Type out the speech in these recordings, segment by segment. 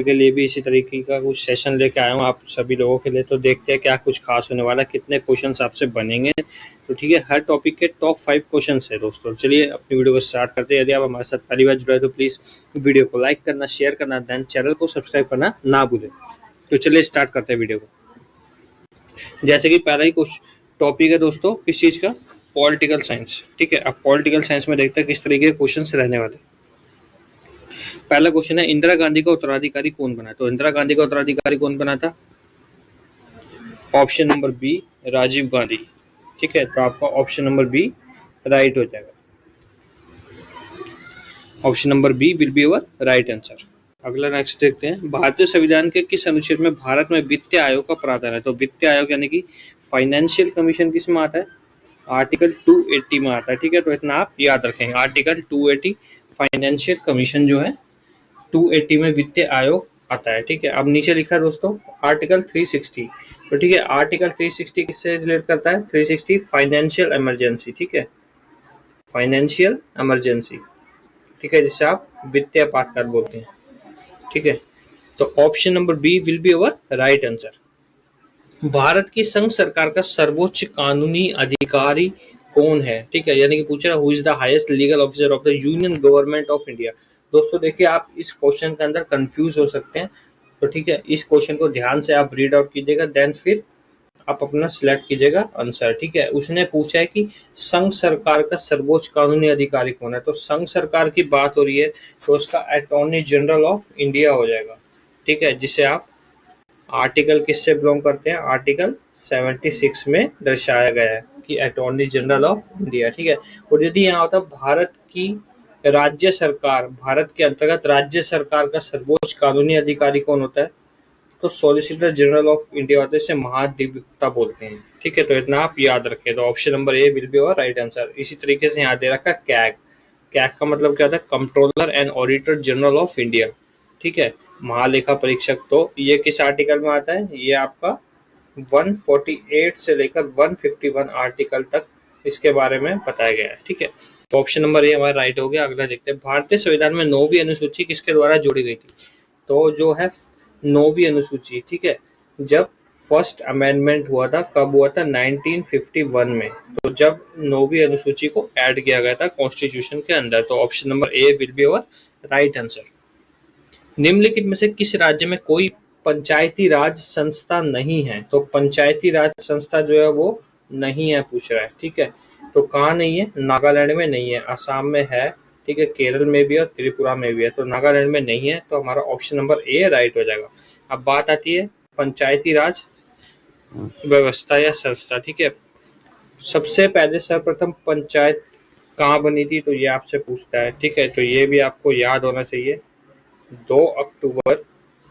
के लिए भी इसी तरीके का कुछ सेशन लेके आया हूँ आप सभी लोगों के लिए। तो देखते हैं क्या कुछ खास होने वाला, कितने क्वेश्चंस आपसे बनेंगे। तो ठीक है, हर टॉपिक के टॉप 5 क्वेश्चंस है दोस्तों। चलिए अपनी वीडियो को स्टार्ट करते हैं। यदि आप हमारे साथ पहली बार जुड़े तो प्लीज वीडियो को लाइक करना, शेयर करना, देन चैनल को सब्सक्राइब करना ना भूलें। तो चलिए स्टार्ट करते हैं वीडियो को। जैसे कि पहला ही कुछ टॉपिक है दोस्तों, किस चीज का, पॉलिटिकल साइंस। ठीक है, अब पॉलिटिकल साइंस में देखते हैं किस तरीके के क्वेश्चन रहने वाले। पहला क्वेश्चन है, इंदिरा गांधी का उत्तराधिकारी कौन बना? तो इंदिरा गांधी का उत्तराधिकारी कौन बना था? Option number B, Rajiv Gandhi. ठीक है, तो आपका ऑप्शन नंबर बी राइट हो जाएगा। Option number B will be our right answer. अगला नेक्स्ट देखते हैं, भारतीय संविधान के किस अनुच्छेद में भारत में वित्त आयोग का प्रावधान है? तो वित्त आयोग यानी कि फाइनेंशियल कमीशन किस में आता है? आर्टिकल 280 में आता है। ठीक है, तो इतना आप याद रखेंगे, आर्टिकल 280 फाइनेंशियल कमीशन जो है 280 में वित्त आयोग आता है। ठीक है, अब नीचे लिखा है दोस्तों आर्टिकल 360। तो ठीक है, आर्टिकल 360 किससे रिलेट करता है? 360 फाइनेंशियल इमरजेंसी। ठीक है, फाइनेंशियल इमरजेंसी। ठीक है, जिससे आप वित्तीय आपातकाल बोलते हैं। ठीक है, तो option number B will be our right answer. Bharat की संघ सरकार का सर्वोच्च कानूनी अधिकारी कौन है? ठीक है, यानी कि पूछ रहा है who is the highest legal officer of the union government of India. दोस्तों देखिए, आप इस क्वेश्चन के अंदर कंफ्यूज हो सकते हैं। तो ठीक है, इस क्वेश्चन को ध्यान से आप रीड आउट कीजिएगा, देन फिर आप अपना सिलेक्ट कीजिएगा आंसर। ठीक है, उसने पूछा है कि संघ सरकार का सर्वोच्च कानूनी अधिकारी कौन है। तो संघ सरकार की बात हो रही है तो उसका अटॉर्नी जनरल ऑफ इंडिया हो जाएगा। ठीक है, जिसे आप आर्टिकल किससे बिलोंग करते हैं? आर्टिकल 76 में दर्शाया गया है कि अटॉर्नी जनरल ऑफ इंडिया। ठीक है, और यदि यहाँ होता भारत की राज्य सरकार, भारत के अंतर्गत राज्य सरकार का सर्वोच्च कानूनी अधिकारी कौन होता है? तो सॉलिसिटर जनरल ऑफ इंडिया होते हैं, इसे महाधिवक्ता बोलते हैं। ठीक है, तो इतना आप याद रखें। तो option number A will be our right answer. इसी तरीके से यहाँ दे रखा कैग। कैग का मतलब क्या होता है? Controller and auditor general of India. ठीक है, महालेखा परीक्षक। तो ये किस आर्टिकल में आता है? ये आपका 148 से लेकर 151 आर्टिकल तक इसके बारे में बताया गया है। ठीक है, तो ऑप्शन नंबर ए हमारा राइट हो गया। अगला देखते हैं, भारतीय संविधान में 9वीं अनुसूची किसके द्वारा जोड़ी गई थी? तो जो है 9वीं अनुसूची, ठीक है, जब फर्स्ट अमेंडमेंट हुआ था, कब हुआ था? 1951 में। तो जब 9वीं अनुसूची को ऐड किया गया था कॉन्स्टिट्यूशन के अंदर। तो option number A will be our right answer. निम्नलिखित में से किस राज्य में कोई पंचायती राज संस्था नहीं है? तो पंचायती राज संस्था जो है वो नहीं है पूछ रहा है। ठीक है, तो कहाँ नहीं है? नागालैंड में नहीं है, असम में है, ठीक है, केरल में भी और त्रिपुरा में भी है। तो नागालैंड में नहीं है, तो हमारा ऑप्शन नंबर ए राइट हो जाएगा। अब बात आती है पंचायती राज व्यवस्था या संस्था। ठीक है, सबसे पहले सर्वप्रथम पंचायत कहाँ बनी थी? तो ये आपसे पूछता है। ठीक है, तो ये भी आपको याद होना चाहिए, 2 अक्टूबर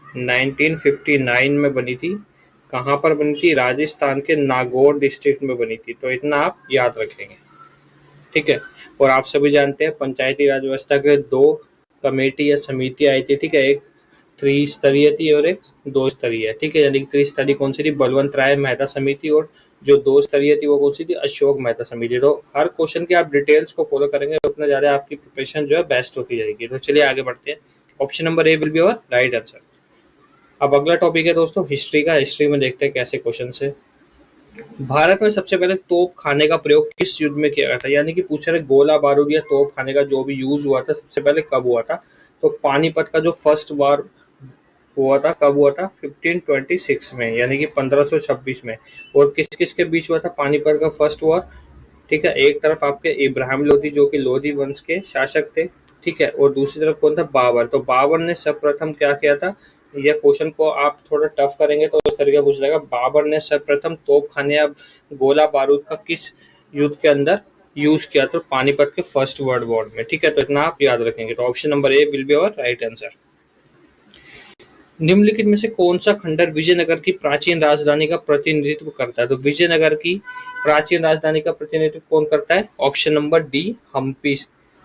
1959 में बनी थी। कहाँ पर बनी थी? राजस्थान के नागौर डिस्ट्रिक्ट में बनी थी। तो इतना आप याद रखेंगे। ठीक है, और आप सभी जानते हैं पंचायती राज व्यवस्था के 2 कमेटी या समिति आई थी। ठीक है, एक 3 स्तरीय थी और एक 2 स्तरीय। ठीक है, यानी कि 3 स्तरीय कौन सी थी? बलवंत राय मेहता समिति, और जो 2 स्तरीय थी वो कौन सी थी? अशोक मेहता समिति। तो हर क्वेश्चन के आप डिटेल्स को फॉलो करेंगे उतना ज्यादा आपकी प्रिपरेशन जो है बेस्ट होती जाएगी। तो चलिए आगे बढ़ते हैं। Option number A will be our right answer. अब अगला टॉपिक है दोस्तों हिस्ट्री का। हिस्ट्री में देखते हैं कैसे क्वेश्चन है। भारत में सबसे पहले तोप खाने का प्रयोग किस युद्ध में किया गया था? यानी कि पूछ रहे गोला बारूद या तोप खाने का जो भी यूज हुआ था सबसे पहले कब हुआ था? तो पानीपत का जो फर्स्ट वार हुआ था, कब हुआ था? 1526 में, यानी कि 1526 में। और किस किस के बीच हुआ था पानीपत का फर्स्ट वॉर? ठीक है, एक तरफ आपके इब्राहिम लोधी जो कि लोधी वंश के शासक थे, ठीक है, और दूसरी तरफ कौन था? बाबर। तो बाबर ने सर्वप्रथम क्या किया था? यह क्वेश्चन को आप थोड़ा टफ करेंगे तो इस तरीके पूछ जाएगा, बाबर ने सर्वप्रथम तोप खाने या गोला बारूद का किस युद्ध के अंदर यूज किया? तो पानीपत के फर्स्ट वर्ल्ड वॉर में। ठीक है, तो इतना आप याद रखेंगे। तो option number A will be our right answer. निम्नलिखित में से कौन सा खंडर विजयनगर की प्राचीन राजधानी का प्रतिनिधित्व करता है? तो विजयनगर की प्राचीन राजधानी का प्रतिनिधित्व कौन करता है? Option number D, Hampi.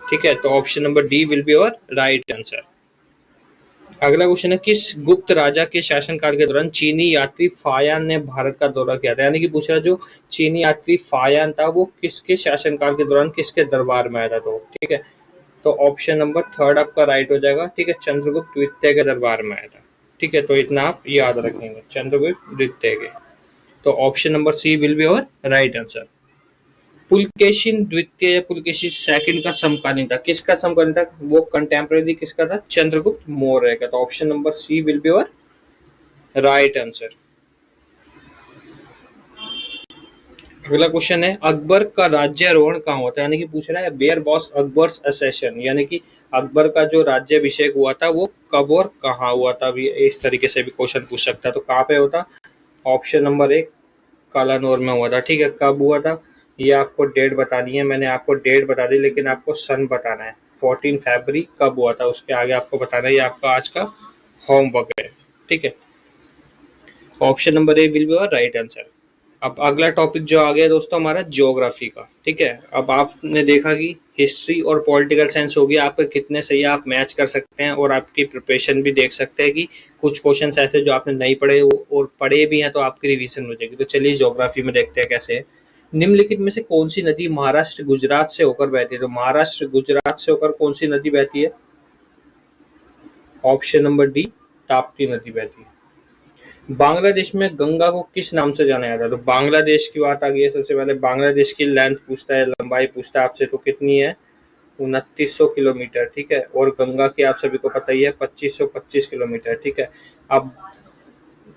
ठीक है, तो option number D will be our right answer. अगला क्वेश्चन है, किस गुप्त राजा के शासनकाल के दौरान चीनी यात्री फायान ने भारत का दौरा किया था? यानी कि पूछ रहा जो चीनी यात्री फायान था वो किसके शासनकाल के दौरान किसके दरबार में आया था? तो ठीक है, तो ऑप्शन नंबर 3 आपका राइट हो जाएगा। ठीक है, चंद्रगुप्त द्वितीय के दरबार में आया था। ठीक है, तो इतना आप याद रखेंगे चंद्रगुप्त द्वितीय के। तो option number C will be our right answer. Pulakeshin द्वितीय या पुलकेशिन सेकंड का समकालीन था, किसका समकालीन था? वो कंटेम्पररी किसका था? चंद्रगुप्त मौर्य का। तो option number C will be our right answer. अगला क्वेश्चन है अकबर का राज्यारोहण कहाँ होता है, यानी कि पूछ रहा है वेयर वॉज अकबर्स असेशन, यानी कि अकबर का जो राज्याभिषेक हुआ था वो कब और कहाँ हुआ था। भी इस तरीके से भी क्वेश्चन पूछ सकता है। तो कहाँ पे होता? ऑप्शन नंबर एक कालानौर में हुआ था। ठीक है, कब हुआ था ये आपको डेट बतानी है। मैंने आपको डेट बता दी, लेकिन आपको सन बताना है। 14 फरवरी कब हुआ था उसके आगे आपको बताना है। ये आपका आज का होमवर्क है। ठीक है, option number A will be और राइट आंसर। अब अगला टॉपिक जो आ गया दोस्तों हमारा ज्योग्राफी का। ठीक है, अब आपने देखा कि हिस्ट्री और पॉलिटिकल साइंस हो गया आपके कितने सही आप मैच कर सकते हैं, और आपकी प्रिपरेशन भी देख सकते हैं कि कुछ क्वेश्चन ऐसे जो आपने नहीं पढ़े और पढ़े भी हैं तो आपकी रिवीजन हो जाएगी। तो चलिए ज्योग्राफी में देखते हैं कैसे है। निम्नलिखित में से कौन सी नदी महाराष्ट्र गुजरात से होकर बहती है? तो महाराष्ट्र गुजरात से होकर कौन सी नदी बहती है? ऑप्शन नंबर डी ताप्ती नदी बहती है। बांग्लादेश में गंगा को किस नाम से जाना जाता है? तो बांग्लादेश की बात आ गई है। सबसे पहले बांग्लादेश की लेंथ पूछता है, लंबाई पूछता है आपसे, तो कितनी है? 2900 किलोमीटर। ठीक है, और गंगा की आप सभी को पता ही है 2525 किलोमीटर। ठीक है, अब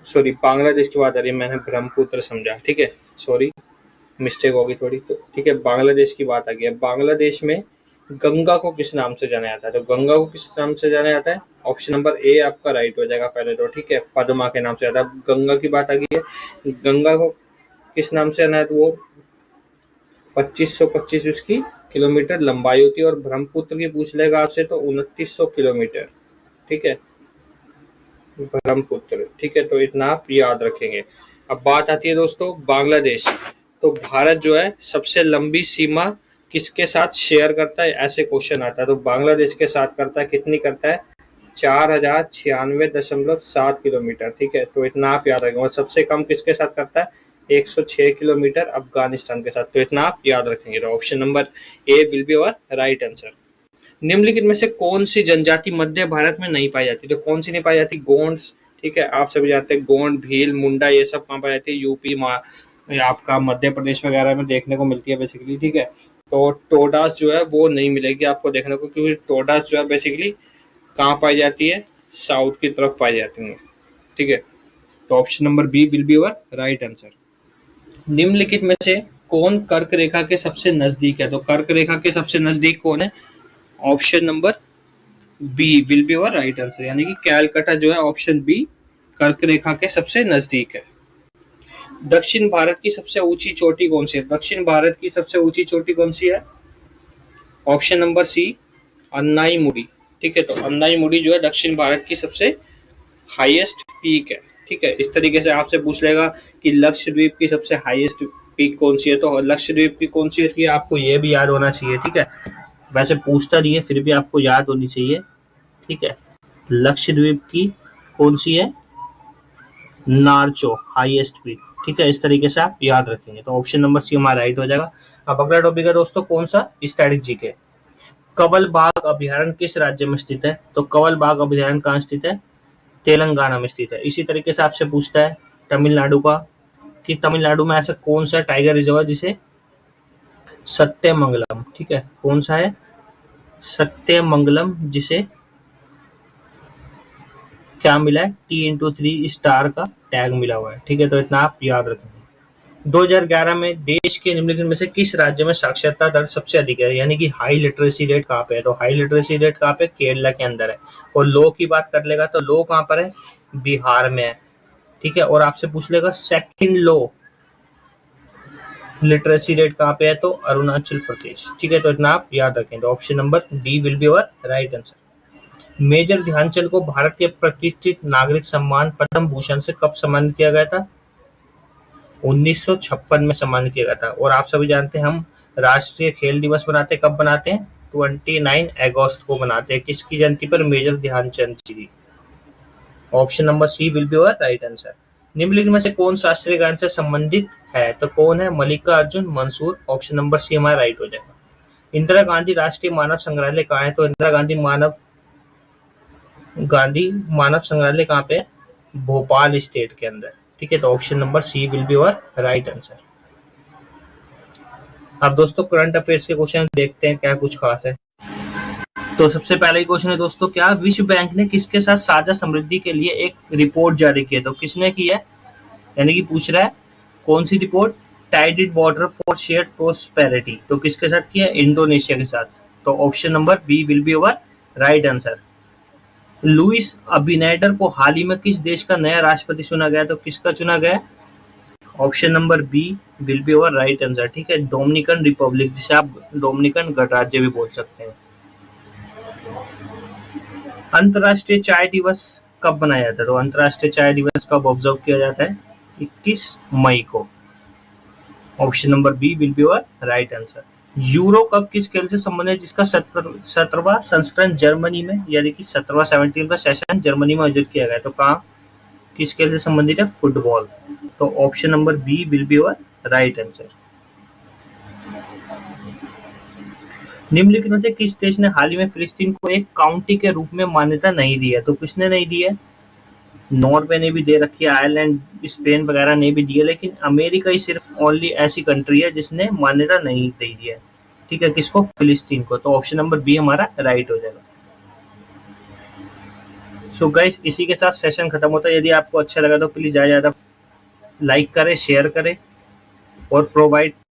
सॉरी बांग्लादेश की बात आ रही है, मैंने ब्रह्मपुत्र समझा। ठीक है, सॉरी मिस्टेक होगी थोड़ी। तो ठीक है, बांग्लादेश की बात आ गई है। बांग्लादेश में गंगा को किस नाम से जाना जाता है? तो गंगा को किस नाम से जाना जाता है? ऑप्शन नंबर ए आपका राइट हो जाएगा पहले तो। ठीक है, पद्मा के नाम से जाता है। गंगा की बात आ गई है, गंगा को किस नाम से जाना है? तो वो 2525 उसकी किलोमीटर लंबाई होती है, और ब्रह्मपुत्र की पूछ लेगा आपसे तो 2900 किलोमीटर। ठीक है, ब्रह्मपुत्र। ठीक है, तो इतना आप याद रखेंगे। अब बात आती है दोस्तों बांग्लादेश। तो भारत जो है सबसे लंबी सीमा किसके साथ शेयर करता है, ऐसे क्वेश्चन आता है। तो बांग्लादेश के साथ करता है, कितनी करता है? 4096.7 किलोमीटर। ठीक है, तो इतना आप याद रखेंगे। और सबसे कम किसके साथ करता है? 106 किलोमीटर अफगानिस्तान के साथ। तो इतना आप याद रखेंगे। तो option number A will be our right answer. निम्नलिखित में से कौन सी जनजाति मध्य भारत में नहीं पाई जाती? तो कौन सी नहीं पाई जाती? गोंड्स। ठीक है, आप सभी जानते हैं गोंड, भील, मुंडा, ये सब कहाँ पाई जाती है? यूपी, आपका मध्य प्रदेश वगैरह में देखने को मिलती है बेसिकली। ठीक है, तो टोडास जो है वो नहीं मिलेगी आपको देखने को, क्योंकि टोडास जो है बेसिकली कहाँ पाई जाती है? साउथ की तरफ पाई जाती है। ठीक है, तो option number B will be our right answer. निम्नलिखित में से कौन कर्क रेखा के सबसे नजदीक है? तो कर्क रेखा के सबसे नजदीक कौन है? Option number B will be our right answer, यानी कि कैलकाटा जो है ऑप्शन बी कर्क रेखा के सबसे नजदीक है। दक्षिण भारत की सबसे ऊंची चोटी कौन सी है? दक्षिण भारत की सबसे ऊंची चोटी कौन सी है? ऑप्शन नंबर सी अन्नाई मुड़ी। ठीक है, तो अन्नाई मुड़ी जो है दक्षिण भारत की सबसे हाईएस्ट पीक है। ठीक है, इस तरीके से आपसे पूछ लेगा कि लक्षद्वीप की सबसे हाईएस्ट पीक कौन सी है? तो लक्षद्वीप की कौन सी है आपको ये भी याद होना चाहिए। ठीक है, वैसे पूछता नहीं है फिर भी आपको याद होनी चाहिए। ठीक है, लक्षद्वीप की कौन सी है? नारचो हाईएस्ट पीक। ठीक है, इस तरीके से आप याद रखेंगे। तो ऑप्शन नंबर सी हमारा राइट हो जाएगा। अब अगला टॉपिक है दोस्तों कौन सा? Static GK. कवल बाग अभ्यारण्य किस राज्य में स्थित है? तो कवल बाग अभ्यारण्य कहाँ स्थित है? तेलंगाना में स्थित है। इसी तरीके से आपसे पूछता है तमिलनाडु का, कि तमिलनाडु में ऐसा कौन सा टाइगर रिजर्व है जिसे सत्यमंगलम, ठीक है, कौन सा है? सत्यमंगलम, जिसे क्या मिला है? T/3 स्टार का टैग मिला हुआ है। ठीक है, तो इतना आप याद रखेंगे। 2011 में देश के निम्नलिखित में से किस राज्य में साक्षरता दर सबसे अधिक है, यानी कि हाई लिटरेसी रेट कहाँ पे है? तो हाई लिटरेसी रेट कहाँ पे? केरला के अंदर है। और लो की बात कर लेगा तो लो कहाँ पर है? बिहार में है। ठीक है, और आपसे पूछ लेगा सेकंड लो लिटरेसी रेट कहाँ पे है? तो अरुणाचल प्रदेश। ठीक है, तो इतना आप याद रखें। तो option number D will be our right answer. Major Dhyanchand को भारत के प्रतिष्ठित नागरिक सम्मान पद्म भूषण से कब सम्मानित किया गया था? 1956 में सम्मानित किया गया था। और आप सभी जानते हैं हम राष्ट्रीय खेल दिवस बनाते कब बनाते हैं? 29 अगस्त को बनाते हैं। किसकी जयंती पर? मेजर ध्यानचंद जी की। Option number C will be our right answer. निम्नलिखित में से कौन शास्त्रीय गायन से संबंधित है? तो कौन है? Mallikarjun Mansur. Option number C हमारा राइट हो जाएगा। इंदिरा गांधी राष्ट्रीय मानव संग्रहालय कहाँ है? तो इंदिरा गांधी मानव गांधी मानव संग्रहालय कहाँ पे है? भोपाल स्टेट के अंदर। ठीक है, तो option number C will be your right answer. अब दोस्तों करंट अफेयर्स के क्वेश्चन देखते हैं क्या कुछ खास है। तो सबसे पहला ही क्वेश्चन है दोस्तों, क्या विश्व बैंक ने किसके साथ साझा समृद्धि के लिए एक रिपोर्ट जारी की है? तो किसने की है, यानी कि पूछ रहा है कौन सी report? Tided water for shared prosperity. तो किसके साथ किया? इंडोनेशिया के साथ। तो option number B will be our right answer. Luis Abinader को हाल ही में किस देश का नया राष्ट्रपति चुना गया? तो किसका चुना गया? Option number B will be our right answer. ठीक है, डोमिनिकन रिपब्लिक, जिसे आप डोमिनिकन गणराज्य भी बोल सकते हैं। अंतर्राष्ट्रीय चाय दिवस कब मनाया जाता है? तो अंतर्राष्ट्रीय चाय दिवस कब ऑब्जर्व किया जाता है? 21 मई को। Option number B will be our right answer. Euro cup किस खेल से संबंधित है जिसका 17वां संस्करण जर्मनी में, यानी कि 17वां 17वां सेशन जर्मनी में आयोजित किया गया? तो कहाँ, किस खेल से संबंधित है? फुटबॉल। तो option number B will be our right answer. निम्नलिखित में से किस देश ने हाल ही में फिलिस्तीन को एक काउंटी के रूप में मान्यता नहीं दी है? तो किसने नहीं दी है? नॉर्वे ने भी दे रखी है, आयरलैंड, स्पेन वगैरह ने भी दी है, लेकिन अमेरिका ही सिर्फ ओनली ऐसी कंट्री है जिसने मान्यता नहीं दे दी है। ठीक है, किसको? फिलिस्तीन को। तो ऑप्शन नंबर बी हमारा राइट हो जाएगा। सो गाइस, इसी के साथ सेशन खत्म होता है। यदि आपको अच्छा लगा तो प्लीज ज्यादा लाइक करें, शेयर करें और प्रोवाइड